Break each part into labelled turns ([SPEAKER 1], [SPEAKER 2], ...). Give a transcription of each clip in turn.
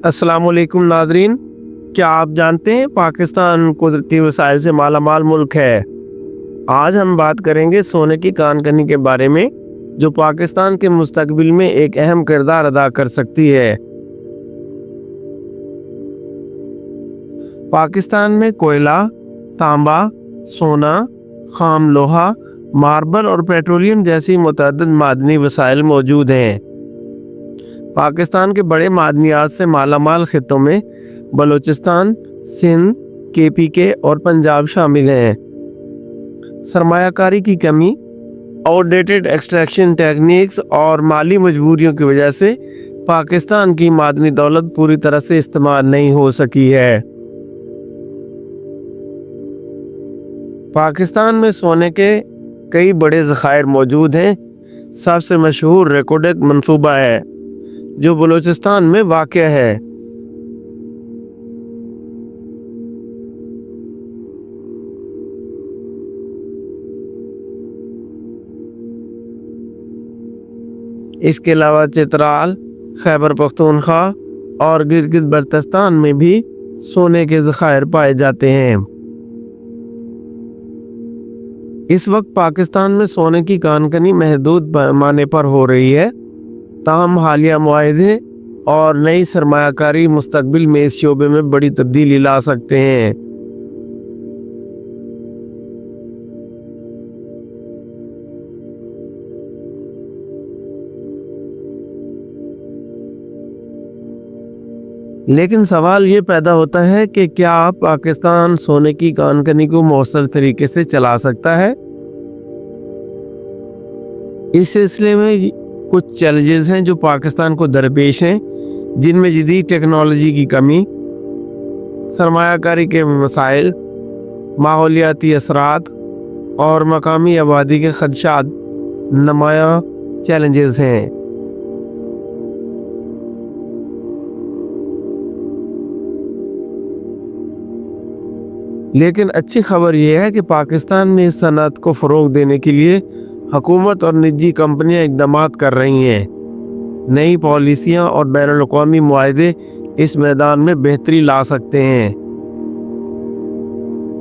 [SPEAKER 1] السلام علیکم ناظرین، کیا آپ جانتے ہیں پاکستان قدرتی وسائل سے مالا مال ملک ہے۔ آج ہم بات کریں گے سونے کی کان کنی کے بارے میں، جو پاکستان کے مستقبل میں ایک اہم کردار ادا کر سکتی ہے۔ پاکستان میں کوئلہ، تانبا، سونا، خام لوہا، ماربل اور پیٹرولیم جیسی متعدد معدنی وسائل موجود ہیں۔ پاکستان کے بڑے معدنیات سے مالا مال خطوں میں بلوچستان، سندھ، KPK اور پنجاب شامل ہیں۔ سرمایہ کاری کی کمی، آؤٹ ڈیٹڈ ایکسٹریکشن ٹیکنیکس اور مالی مجبوریوں کی وجہ سے پاکستان کی معدنی دولت پوری طرح سے استعمال نہیں ہو سکی ہے۔ پاکستان میں سونے کے کئی بڑے ذخائر موجود ہیں۔ سب سے مشہور ریکوڈک منصوبہ ہے، جو بلوچستان میں واقع ہے۔ اس کے علاوہ چترال، خیبر پختونخوا اور گلگت بلتستان میں بھی سونے کے ذخائر پائے جاتے ہیں۔ اس وقت پاکستان میں سونے کی کان کنی محدود پیمانے پر ہو رہی ہے، تاہم حالیہ معاہدے اور نئی سرمایہ کاری مستقبل میں اس شعبے میں بڑی تبدیلی لا سکتے ہیں۔ لیکن سوال یہ پیدا ہوتا ہے کہ کیا پاکستان سونے کی کان کنی کو مؤثر طریقے سے چلا سکتا ہے؟ اس سلسلے میں کچھ چیلنجز ہیں جو پاکستان کو درپیش ہیں، جن میں جدید ٹیکنالوجی کی کمی، سرمایہ کاری کے مسائل، ماحولیاتی اثرات اور مقامی آبادی کے خدشات نمایاں چیلنجز ہیں۔ لیکن اچھی خبر یہ ہے کہ پاکستان میں اس صنعت کو فروغ دینے کے لیے حکومت اور نجی کمپنیاں اقدامات کر رہی ہیں۔ نئی پالیسیاں اور بین الاقوامی معاہدے اس میدان میں بہتری لا سکتے ہیں۔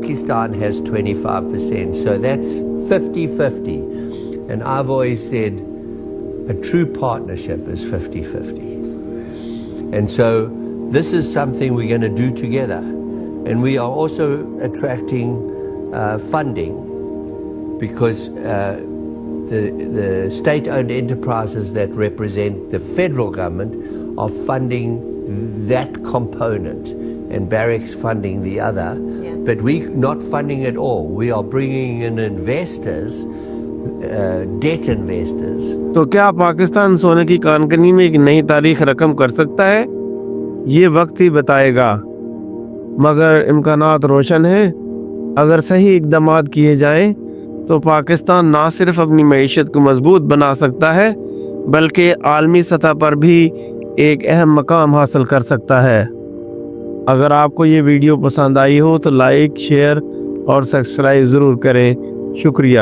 [SPEAKER 2] Pakistan has 25%, so that's 50-50. And I've always said a true partnership is 50-50. And so this is something we're going to do together. And we are also attracting funding because the state-owned enterprises that represent the federal government are funding that component and Barrick's funding the other. Yeah. But we're not funding it all. We are bringing in investors, debt investors.
[SPEAKER 1] تو کیا پاکستان سونے کی کان کنی میں ایک نئی تاریخ رقم کر سکتا ہے؟ یہ وقت ہی بتائے گا، مگر امکانات روشن ہیں۔ اگر صحیح اقدامات کیے جائیں تو پاکستان نہ صرف اپنی معیشت کو مضبوط بنا سکتا ہے، بلکہ عالمی سطح پر بھی ایک اہم مقام حاصل کر سکتا ہے۔ اگر آپ کو یہ ویڈیو پسند آئی ہو تو لائک، شیئر اور سبسکرائب ضرور کریں۔ شکریہ۔